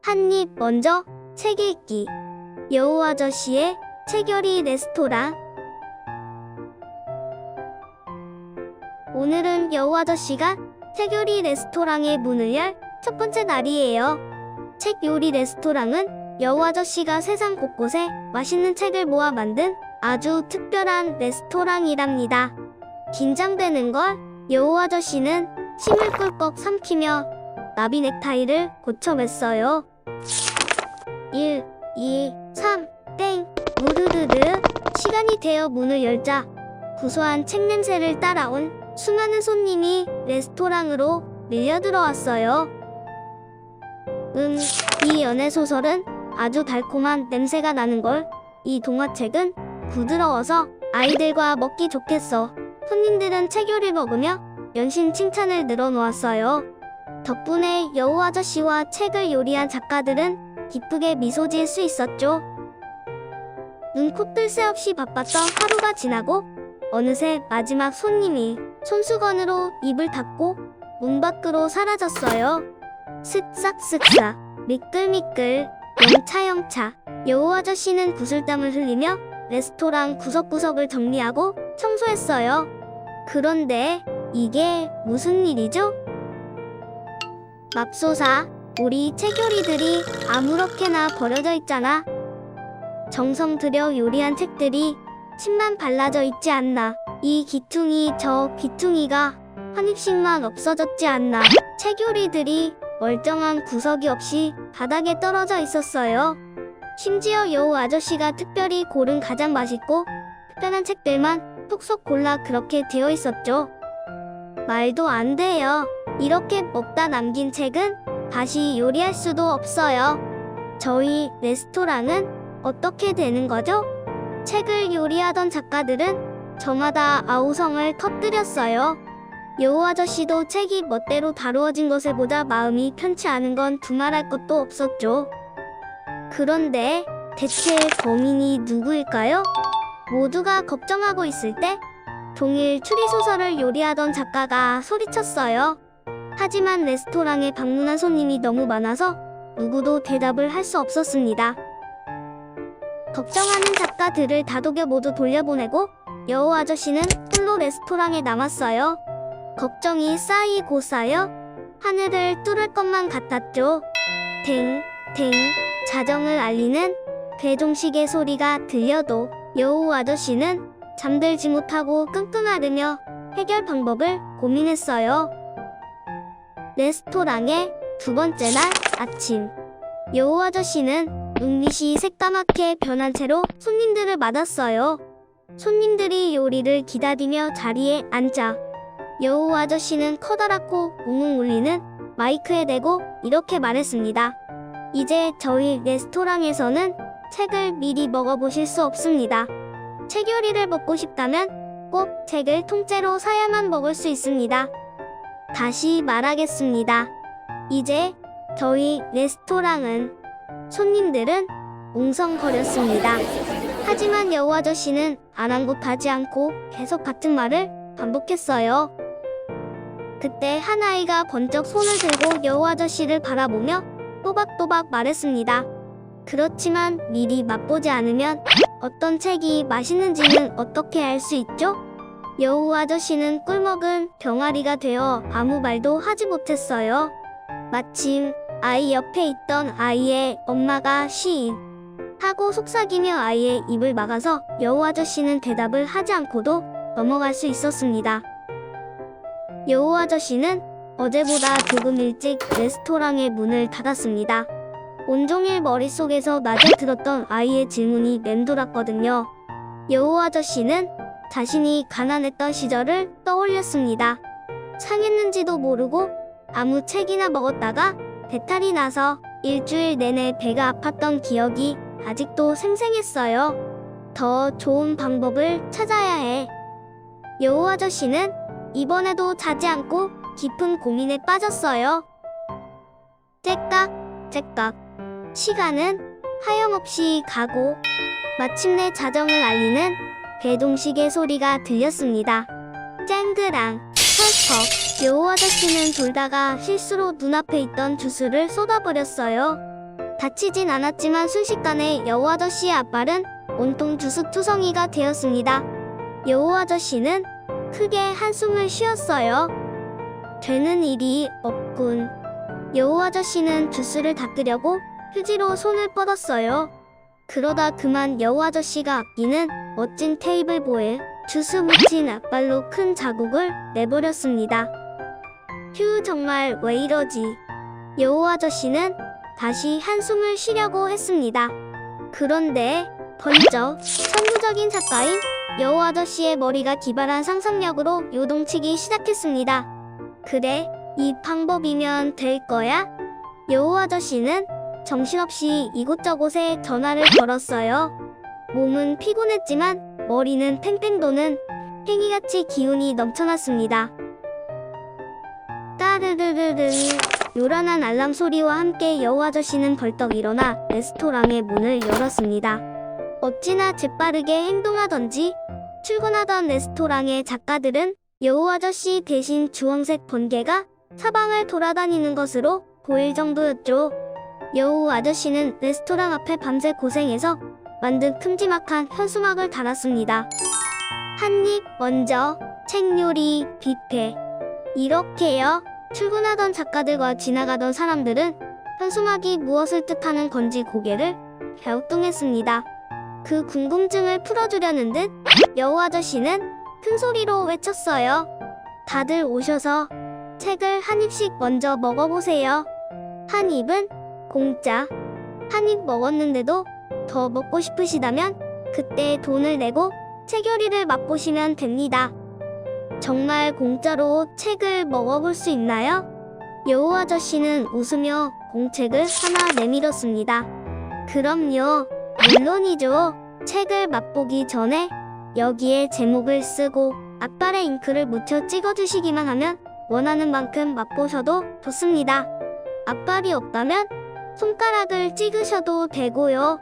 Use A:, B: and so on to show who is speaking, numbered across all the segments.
A: 한 입 먼저 책 읽기. 여우 아저씨의 책요리 레스토랑. 오늘은 여우 아저씨가 책요리 레스토랑의 문을 열 첫 번째 날이에요. 책요리 레스토랑은 여우 아저씨가 세상 곳곳에 맛있는 책을 모아 만든 아주 특별한 레스토랑이랍니다. 긴장되는 걸 여우 아저씨는 침을 꿀꺽 삼키며 나비 넥타이를 고쳐 맸어요. 1, 2, 3, 땡! 우르르르. 시간이 되어 문을 열자 구수한 책 냄새를 따라온 수많은 손님이 레스토랑으로 밀려 들어왔어요. 이 연애소설은 아주 달콤한 냄새가 나는걸. 이 동화책은 부드러워서 아이들과 먹기 좋겠어. 손님들은 책요리 먹으며 연신 칭찬을 늘어놓았어요. 덕분에 여우 아저씨와 책을 요리한 작가들은 기쁘게 미소 지을 수 있었죠. 눈코 뜰 새 없이 바빴던 하루가 지나고 어느새 마지막 손님이 손수건으로 입을 닫고 문 밖으로 사라졌어요. 쓱싹쓱싹, 미끌미끌, 영차영차. 여우 아저씨는 구슬땀을 흘리며 레스토랑 구석구석을 정리하고 청소했어요. 그런데 이게 무슨 일이죠? 맙소사, 우리 책요리들이 아무렇게나 버려져 있잖아. 정성 들여 요리한 책들이 침만 발라져 있지 않나. 이 귀퉁이 저 귀퉁이가 한 입씩만 없어졌지 않나. 책요리들이 멀쩡한 구석이 없이 바닥에 떨어져 있었어요. 심지어 여우 아저씨가 특별히 고른 가장 맛있고 특별한 책들만 톡톡 골라 그렇게 되어 있었죠. 말도 안 돼요. 이렇게 먹다 남긴 책은 다시 요리할 수도 없어요. 저희 레스토랑은 어떻게 되는 거죠? 책을 요리하던 작가들은 저마다 아우성을 터뜨렸어요. 여우 아저씨도 책이 멋대로 다루어진 것을 보자 마음이 편치 않은 건 두말할 것도 없었죠. 그런데 대체 범인이 누구일까요? 모두가 걱정하고 있을 때 종일 추리소설을 요리하던 작가가 소리쳤어요. 하지만 레스토랑에 방문한 손님이 너무 많아서 누구도 대답을 할 수 없었습니다. 걱정하는 작가들을 다독여 모두 돌려보내고 여우 아저씨는 홀로 레스토랑에 남았어요. 걱정이 쌓이고 쌓여 하늘을 뚫을 것만 같았죠. 댕, 댕, 자정을 알리는 배종시계 소리가 들려도 여우 아저씨는 잠들지 못하고 끙끙 앓으며 해결 방법을 고민했어요. 레스토랑의 두 번째 날 아침. 여우 아저씨는 눈빛이 새까맣게 변한 채로 손님들을 맞았어요. 손님들이 요리를 기다리며 자리에 앉자 여우 아저씨는 커다랗고 웅웅 울리는 마이크에 대고 이렇게 말했습니다. 이제 저희 레스토랑에서는 책을 미리 먹어보실 수 없습니다. 책 요리를 먹고 싶다면 꼭 책을 통째로 사야만 먹을 수 있습니다. 다시 말하겠습니다. 이제 저희 레스토랑은 손님들은 웅성거렸습니다. 하지만 여우 아저씨는 아랑곳하지 않고 계속 같은 말을 반복했어요. 그때 한 아이가 번쩍 손을 들고 여우 아저씨를 바라보며 또박또박 말했습니다. 그렇지만 미리 맛보지 않으면 어떤 책이 맛있는지는 어떻게 알 수 있죠? 여우 아저씨는 꿀먹은 병아리가 되어 아무 말도 하지 못했어요. 마침 아이 옆에 있던 아이의 엄마가 시인 하고 속삭이며 아이의 입을 막아서 여우 아저씨는 대답을 하지 않고도 넘어갈 수 있었습니다. 여우 아저씨는 어제보다 조금 일찍 레스토랑의 문을 닫았습니다. 온종일 머릿속에서 낮에 들었던 아이의 질문이 맴돌았거든요. 여우 아저씨는 자신이 가난했던 시절을 떠올렸습니다. 상했는지도 모르고 아무 책이나 먹었다가 배탈이 나서 일주일 내내 배가 아팠던 기억이 아직도 생생했어요. 더 좋은 방법을 찾아야 해. 여우 아저씨는 이번에도 자지 않고 깊은 고민에 빠졌어요. 째깍째깍. 시간은 하염없이 가고 마침내 자정을 알리는 배동시계 소리가 들렸습니다. 쨍그랑 펄컥. 여우 아저씨는 돌다가 실수로 눈앞에 있던 주스를 쏟아버렸어요. 다치진 않았지만 순식간에 여우 아저씨의 앞발은 온통 주스투성이가 되었습니다. 여우 아저씨는 크게 한숨을 쉬었어요. 되는 일이 없군. 여우 아저씨는 주스를 닦으려고 휴지로 손을 뻗었어요. 그러다 그만 여우 아저씨가 아끼는 멋진 테이블보에 주스 묻힌 앞발로 큰 자국을 내버렸습니다. 휴, 정말 왜 이러지? 여우 아저씨는 다시 한숨을 쉬려고 했습니다. 그런데 번쩍 천부적인 작가인 여우 아저씨의 머리가 기발한 상상력으로 요동치기 시작했습니다. 그래, 이 방법이면 될 거야? 여우 아저씨는 정신없이 이곳저곳에 전화를 걸었어요. 몸은 피곤했지만 머리는 팽팽 도는 팽이같이 기운이 넘쳐났습니다. 따르르르르, 요란한 알람 소리와 함께 여우 아저씨는 벌떡 일어나 레스토랑의 문을 열었습니다. 어찌나 재빠르게 행동하던지 출근하던 레스토랑의 작가들은 여우 아저씨 대신 주황색 번개가 사방을 돌아다니는 것으로 보일 정도였죠. 여우 아저씨는 레스토랑 앞에 밤새 고생해서 만든 큼지막한 현수막을 달았습니다. 한 입 먼저, 책 요리, 뷔페. 이렇게요. 출근하던 작가들과 지나가던 사람들은 현수막이 무엇을 뜻하는 건지 고개를 갸우뚱했습니다. 그 궁금증을 풀어주려는 듯 여우 아저씨는 큰 소리로 외쳤어요. 다들 오셔서 책을 한 입씩 먼저 먹어보세요. 한 입은 공짜. 한 입 먹었는데도 더 먹고 싶으시다면 그때 돈을 내고 책 요리를 맛보시면 됩니다. 정말 공짜로 책을 먹어볼 수 있나요? 여우 아저씨는 웃으며 공책을 하나 내밀었습니다. 그럼요. 물론이죠. 책을 맛보기 전에 여기에 제목을 쓰고 앞발에 잉크를 묻혀 찍어주시기만 하면 원하는 만큼 맛보셔도 좋습니다. 앞발이 없다면 손가락을 찍으셔도 되고요.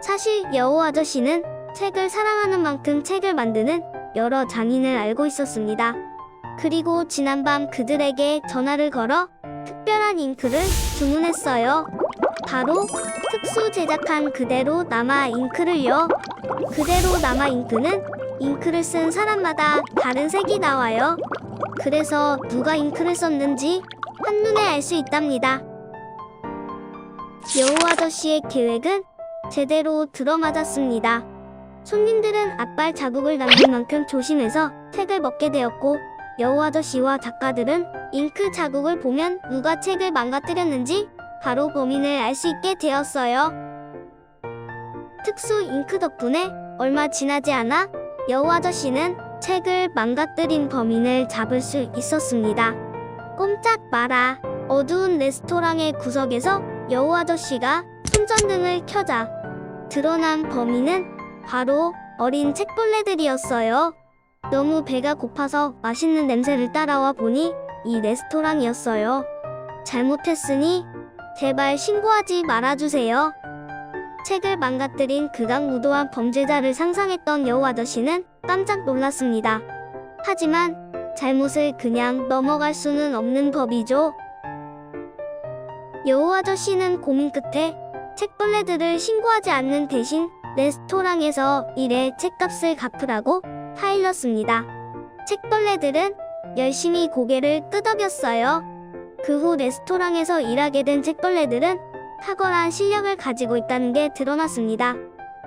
A: 사실 여우 아저씨는 책을 사랑하는 만큼 책을 만드는 여러 장인을 알고 있었습니다. 그리고 지난밤 그들에게 전화를 걸어 특별한 잉크를 주문했어요. 바로 특수 제작한 그대로 남아 잉크를요. 그대로 남아 잉크는 잉크를 쓴 사람마다 다른 색이 나와요. 그래서 누가 잉크를 썼는지 한눈에 알 수 있답니다. 여우 아저씨의 계획은 제대로 들어맞았습니다. 손님들은 앞발 자국을 남길 만큼 조심해서 책을 먹게 되었고, 여우 아저씨와 작가들은 잉크 자국을 보면 누가 책을 망가뜨렸는지 바로 범인을 알 수 있게 되었어요. 특수 잉크 덕분에 얼마 지나지 않아 여우 아저씨는 책을 망가뜨린 범인을 잡을 수 있었습니다. 꼼짝 마라. 어두운 레스토랑의 구석에서 여우 아저씨가 손전등을 켜자 드러난 범인은 바로 어린 책벌레들이었어요. 너무 배가 고파서 맛있는 냄새를 따라와 보니 이 레스토랑이었어요. 잘못했으니 제발 신고하지 말아주세요. 책을 망가뜨린 극악무도한 범죄자를 상상했던 여우 아저씨는 깜짝 놀랐습니다. 하지만 잘못을 그냥 넘어갈 수는 없는 법이죠. 여우 아저씨는 고민 끝에 책벌레들을 신고하지 않는 대신 레스토랑에서 일의 책값을 갚으라고 타일렀습니다. 책벌레들은 열심히 고개를 끄덕였어요. 그 후 레스토랑에서 일하게 된 책벌레들은 탁월한 실력을 가지고 있다는 게 드러났습니다.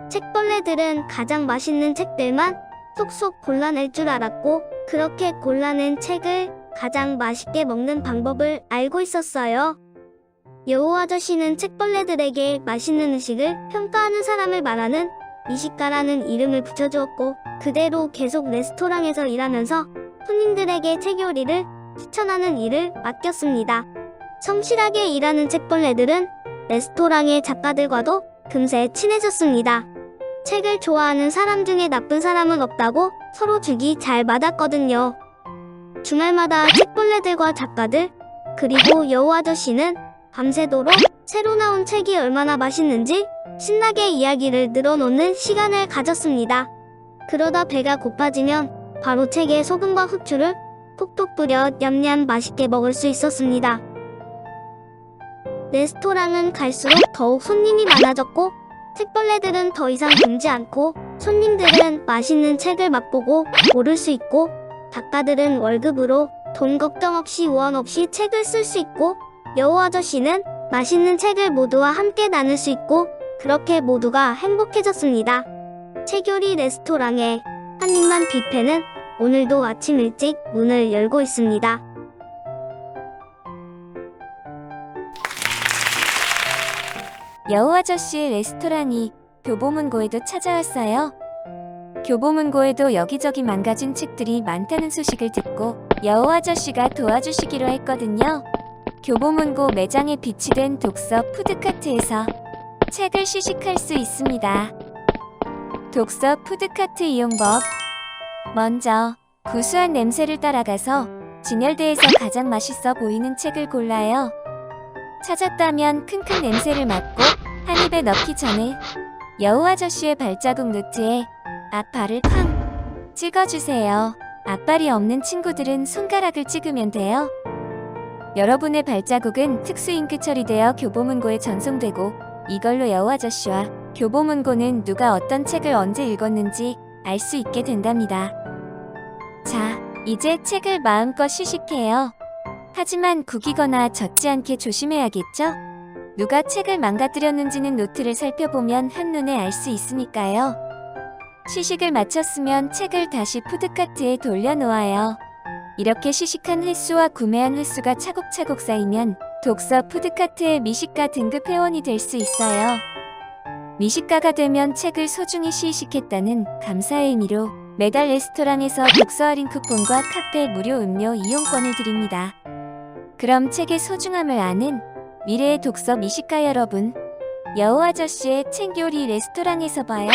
A: 책벌레들은 가장 맛있는 책들만 쏙쏙 골라낼 줄 알았고, 그렇게 골라낸 책을 가장 맛있게 먹는 방법을 알고 있었어요. 여우 아저씨는 책벌레들에게 맛있는 음식을 평가하는 사람을 말하는 미식가라는 이름을 붙여주었고, 그대로 계속 레스토랑에서 일하면서 손님들에게 책 요리를 추천하는 일을 맡겼습니다. 성실하게 일하는 책벌레들은 레스토랑의 작가들과도 금세 친해졌습니다. 책을 좋아하는 사람 중에 나쁜 사람은 없다고 서로 죽이 잘 맞았거든요. 주말마다 책벌레들과 작가들, 그리고 여우 아저씨는 밤새도록 새로 나온 책이 얼마나 맛있는지 신나게 이야기를 늘어놓는 시간을 가졌습니다. 그러다 배가 고파지면 바로 책에 소금과 후추를 톡톡 뿌려 냠냠 맛있게 먹을 수 있었습니다. 레스토랑은 갈수록 더욱 손님이 많아졌고 책벌레들은 더 이상 굶지 않고 손님들은 맛있는 책을 맛보고 고를 수 있고 작가들은 월급으로 돈 걱정 없이 우원 없이 책을 쓸 수 있고 여우 아저씨는 맛있는 책을 모두와 함께 나눌 수 있고 그렇게 모두가 행복해졌습니다. 책요리 레스토랑의 한입만 뷔페는 오늘도 아침 일찍 문을 열고 있습니다.
B: 여우 아저씨의 레스토랑이 교보문고에도 찾아왔어요. 교보문고에도 여기저기 망가진 책들이 많다는 소식을 듣고 여우 아저씨가 도와주시기로 했거든요. 교보문고 매장에 비치된 독서 푸드카트에서 책을 시식할 수 있습니다. 독서 푸드카트 이용법. 먼저 구수한 냄새를 따라가서 진열대에서 가장 맛있어 보이는 책을 골라요. 찾았다면 킁킁 냄새를 맡고 한 입에 넣기 전에 여우 아저씨의 발자국 노트에 앞발을 쾅 찍어주세요. 앞발이 없는 친구들은 손가락을 찍으면 돼요. 여러분의 발자국은 특수 잉크 처리되어 교보문고에 전송되고 이걸로 여우 아저씨와 교보문고는 누가 어떤 책을 언제 읽었는지 알 수 있게 된답니다. 자, 이제 책을 마음껏 시식해요. 하지만 구기거나 젖지 않게 조심해야겠죠? 누가 책을 망가뜨렸는지는 노트를 살펴보면 한눈에 알 수 있으니까요. 시식을 마쳤으면 책을 다시 푸드카트에 돌려놓아요. 이렇게 시식한 횟수와 구매한 횟수가 차곡차곡 쌓이면 독서 푸드카트의 미식가 등급 회원이 될 수 있어요. 미식가가 되면 책을 소중히 시식했다는 감사의 의미로 매달 레스토랑에서 독서 할인 쿠폰과 카페 무료 음료 이용권을 드립니다. 그럼 책의 소중함을 아는 미래의 독서 미식가 여러분, 여우 아저씨의 책 요리 레스토랑에서 봐요.